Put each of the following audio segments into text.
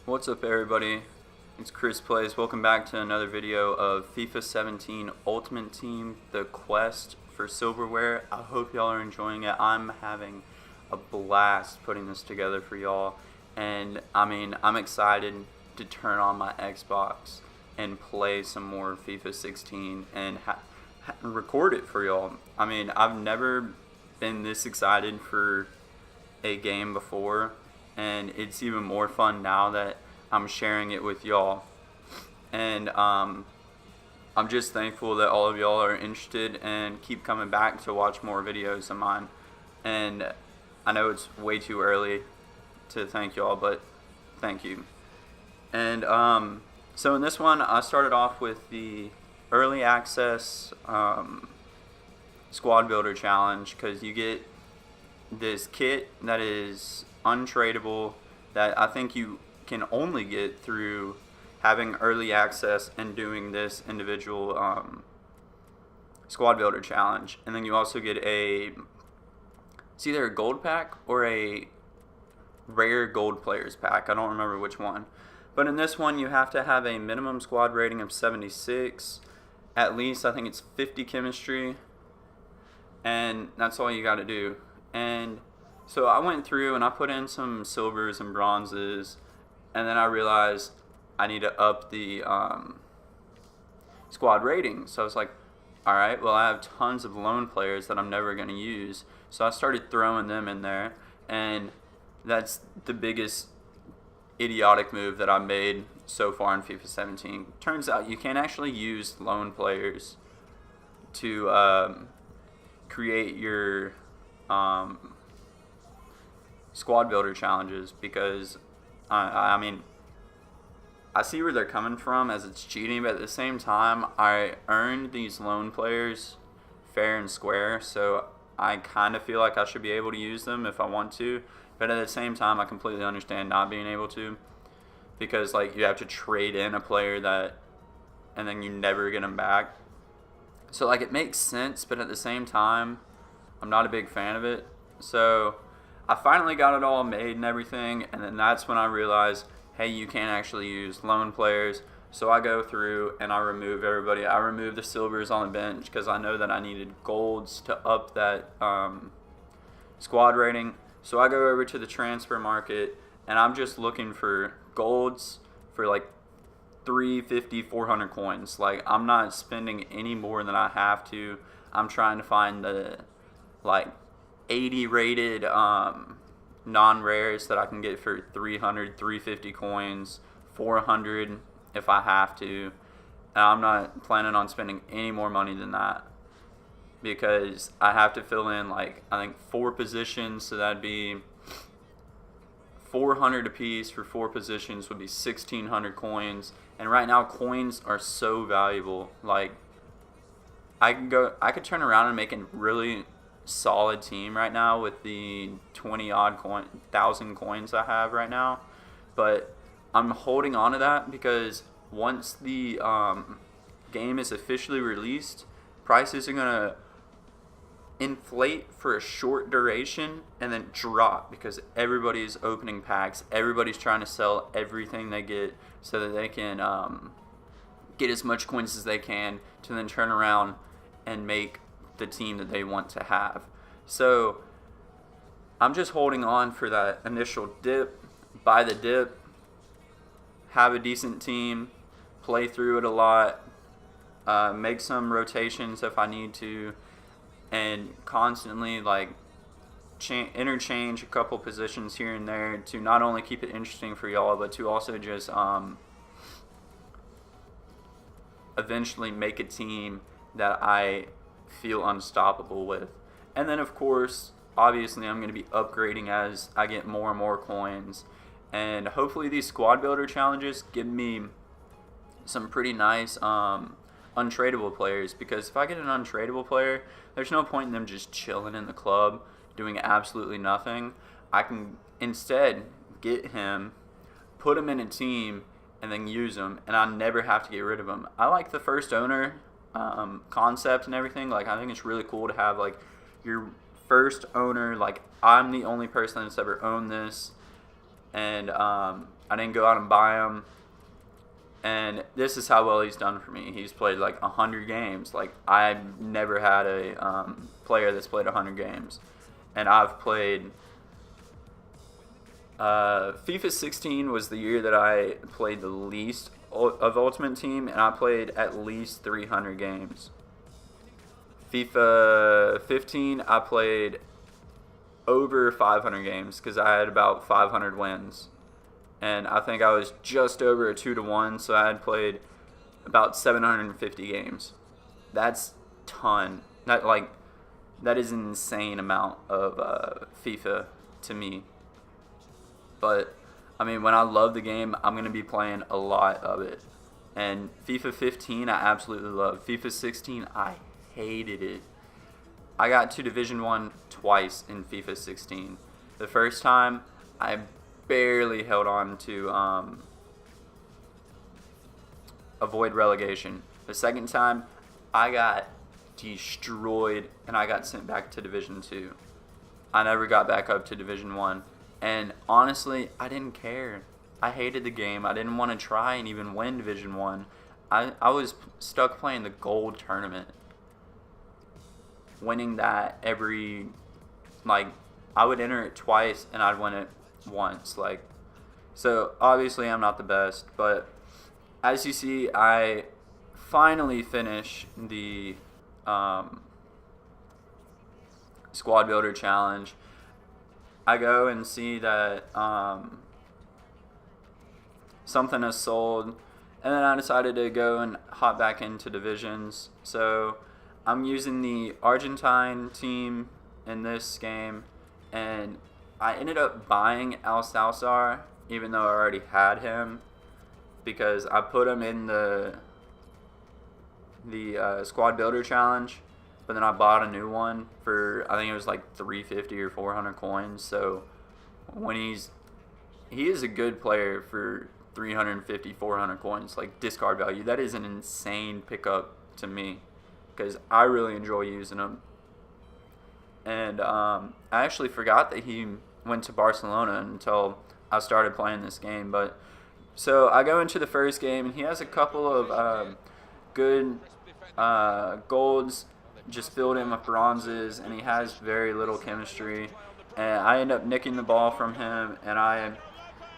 What's up, everybody? It's Chris Plays. Welcome back to another video of FIFA 17 Ultimate Team, the quest for Silverware. I hope y'all are enjoying it. I'm having a blast putting this together for y'all, and I'm excited to turn on my Xbox and play some more FIFA 16 and record it for y'all. I've never been this excited for a game before, and it's even more fun now that I'm sharing it with y'all. And I'm just thankful that all of y'all are interested and keep coming back to watch more videos of mine. And I know it's way too early to thank y'all, but thank you. And so in this one, I started off with the early access squad builder challenge, because you get this kit that is untradeable that I think you can only get through having early access and doing this individual squad builder challenge. And then you also get it's either a gold pack or a rare gold players pack. I don't remember which one. But in this one, you have to have a minimum squad rating of 76, at least I think it's 50 chemistry, and that's all you got to do. And so I went through and I put in some silvers and bronzes, and then I realized I need to up the squad rating. So I was like, alright, well, I have tons of loan players that I'm never going to use. So I started throwing them in there, and that's the biggest idiotic move that I made so far in FIFA 17. Turns out you can't actually use loan players to create your squad builder challenges, because I see where they're coming from as it's cheating, but at the same time, I earned these loan players fair and square, so I kind of feel like I should be able to use them if I want to, but at the same time, I completely understand not being able to, because like you have to trade in a player and then you never get them back. So like it makes sense, but at the same time, I'm not a big fan of it. So I finally got it all made and everything, and then that's when I realized, hey, you can't actually use loan players. So I go through and I remove everybody. I remove the silvers on the bench because I know that I needed golds to up that squad rating. So I go over to the transfer market, and I'm just looking for golds for like 350, 400 coins. Like, I'm not spending any more than I have to. I'm trying to find the like 80 rated non-rares that I can get for 300, 350 coins, 400 if I have to. And I'm not planning on spending any more money than that, because I have to fill in like I think 4 positions, so that'd be 400 apiece for 4 positions would be 1,600 coins. And right now coins are so valuable. Like I could turn around and make a really solid team right now with the 20,000 coins I have right now, but I'm holding on to that because once the game is officially released, prices are gonna inflate for a short duration and then drop, because everybody's opening packs, everybody's trying to sell everything they get so that they can get as much coins as they can to then turn around and make the team that they want to have. So I'm just holding on for that initial dip, buy the dip, have a decent team, play through it a lot, make some rotations if I need to, and constantly like interchange a couple positions here and there to not only keep it interesting for y'all, but to also just eventually make a team that I feel unstoppable with. And then of course, obviously I'm going to be upgrading as I get more and more coins, and hopefully these squad builder challenges give me some pretty nice untradeable players, because if I get an untradeable player, there's no point in them just chilling in the club doing absolutely nothing. I can instead get him, put him in a team, and then use him, and I never have to get rid of him. I like the first owner concept and everything. Like, I think it's really cool to have like your first owner. Like, I'm the only person that's ever owned this, and I didn't go out and buy him. And this is how well he's done for me. He's played like 100 games. Like, I've never had a player that's played 100 games. And I've played... FIFA 16 was the year that I played the least of Ultimate Team, and I played at least 300 games. FIFA 15, I played over 500 games because I had about 500 wins. And I think I was just over a 2-1, so I had played about 750 games. That's ton. That is an insane amount of FIFA to me. But I mean, when I love the game, I'm gonna be playing a lot of it. And FIFA 15, I absolutely love. FIFA 16, I hated it. I got to Division 1 twice in FIFA 16. The first time, I barely held on to avoid relegation. The second time, I got destroyed and I got sent back to Division 2. I never got back up to Division 1. And honestly, I didn't care. I hated the game. I didn't want to try and even win Division 1. I was stuck playing the gold tournament. Winning that every, I would enter it twice and I'd win it once. So obviously I'm not the best, but as you see, I finally finish the squad builder challenge. I go and see that something is sold, and then I decided to go and hop back into divisions. So I'm using the Argentine team in this game, and I ended up buying Al Salazar, even though I already had him, because I put him in the squad builder challenge, but then I bought a new one for, I think it was like 350 or 400 coins. So when he is a good player for 350, 400 coins, like discard value. That is an insane pickup to me because I really enjoy using him. And I actually forgot that he went to Barcelona until I started playing this game. But so I go into the first game, and he has a couple of good golds just filled in with bronzes, and he has very little chemistry. And I end up nicking the ball from him, and I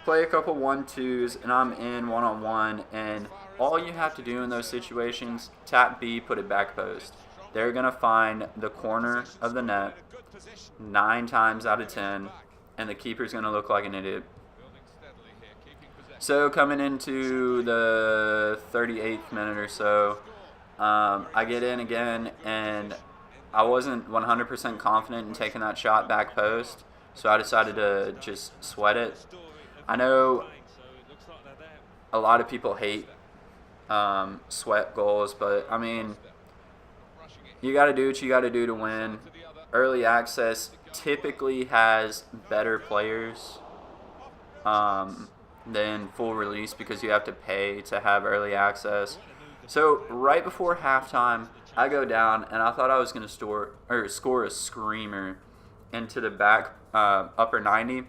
play a couple 1-2s, and I'm in one-on-one. And all you have to do in those situations, tap B, put it back post. They're going to find the corner of the net 9 times out of 10, and the keeper's going to look like an idiot. So coming into the 38th minute or so, I get in again, and I wasn't 100% confident in taking that shot back post, so I decided to just sweat it. I know a lot of people hate sweat goals, but I mean, you got to do what you got to do to win. Early access typically has better players than full release because you have to pay to have early access. So right before halftime, I go down, and I thought I was going to score a screamer into the back upper 90.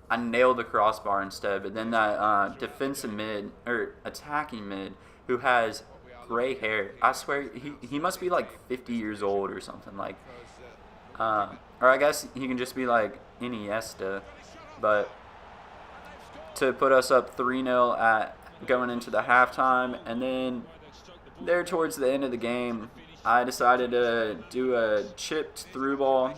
I nailed the crossbar instead, but then that defensive mid, or attacking mid, who has gray hair, I swear he must be like 50 years old or something. Or I guess he can just be like Iniesta. But to put us up 3-0 at going into the halftime, and then there towards the end of the game, I decided to do a chipped through ball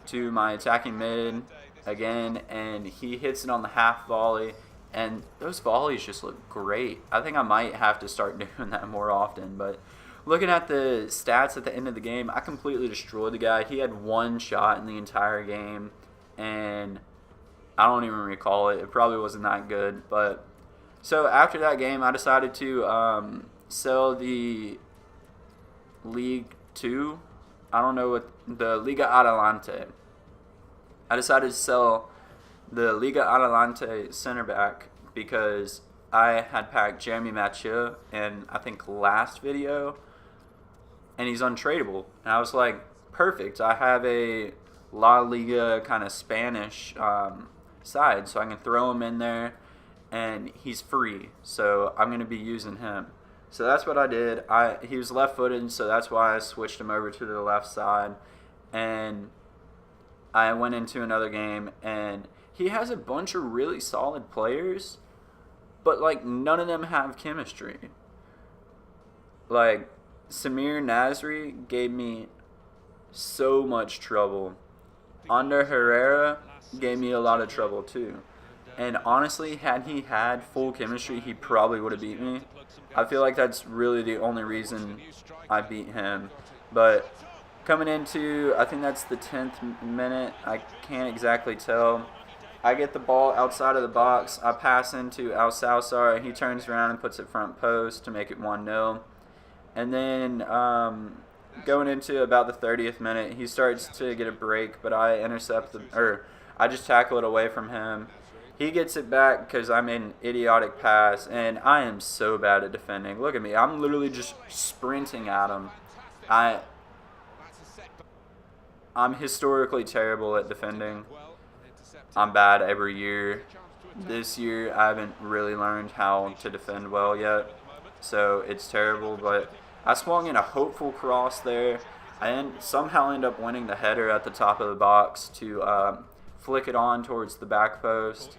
to my attacking mid again, and he hits it on the half volley, and those volleys just look great. I think I might have to start doing that more often. But looking at the stats at the end of the game, I completely destroyed the guy. He had one shot in the entire game, and I don't even recall it. It probably wasn't that good. But so after that game, I decided to sell the League 2. I don't know what the Liga Adelante. I decided to sell the Liga Adelante center back because I had packed Jeremy Mathieu in, I think, last video, and he's untradeable. And I was like, perfect. I have a La Liga kind of Spanish side, so I can throw him in there, and he's free. So I'm going to be using him. So that's what I did. He was left-footed, so that's why I switched him over to the left side. And I went into another game, and he has a bunch of really solid players, but, like, none of them have chemistry. Like, Samir Nasri gave me so much trouble. Ander Herrera gave me a lot of trouble, too. And honestly, had he had full chemistry, he probably would have beat me. I feel like that's really the only reason I beat him. But coming into, I think that's the 10th minute. I can't exactly tell. I get the ball outside of the box. I pass into Al Salsar. He turns around and puts it front post to make it 1-0. And then going into about the 30th minute, he starts to get a break, but I I just tackle it away from him. He gets it back because I made an idiotic pass, and I am so bad at defending. Look at me. I'm literally just sprinting at him. I'm historically terrible at defending. I'm bad every year. This year, I haven't really learned how to defend well yet, so it's terrible. But I swung in a hopeful cross there. I somehow end up winning the header at the top of the box to flick it on towards the back post.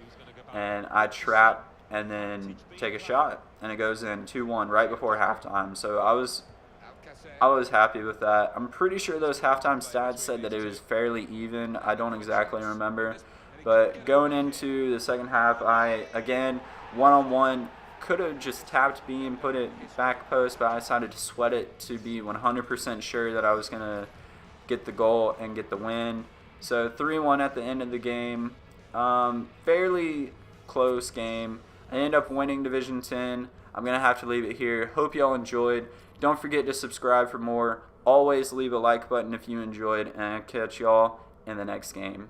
And I trap and then take a shot, and it goes in 2-1 right before halftime. So I was happy with that. I'm pretty sure those halftime stats said that it was fairly even. I don't exactly remember. But going into the second half, I, again, one-on-one, could have just tapped B and put it back post, but I decided to sweat it to be 100% sure that I was going to get the goal and get the win. So 3-1 at the end of the game. Fairly close game. I end up winning Division 10. I'm going to have to leave it here. Hope y'all enjoyed. Don't forget to subscribe for more. Always leave a like button if you enjoyed, and I'll catch y'all in the next game.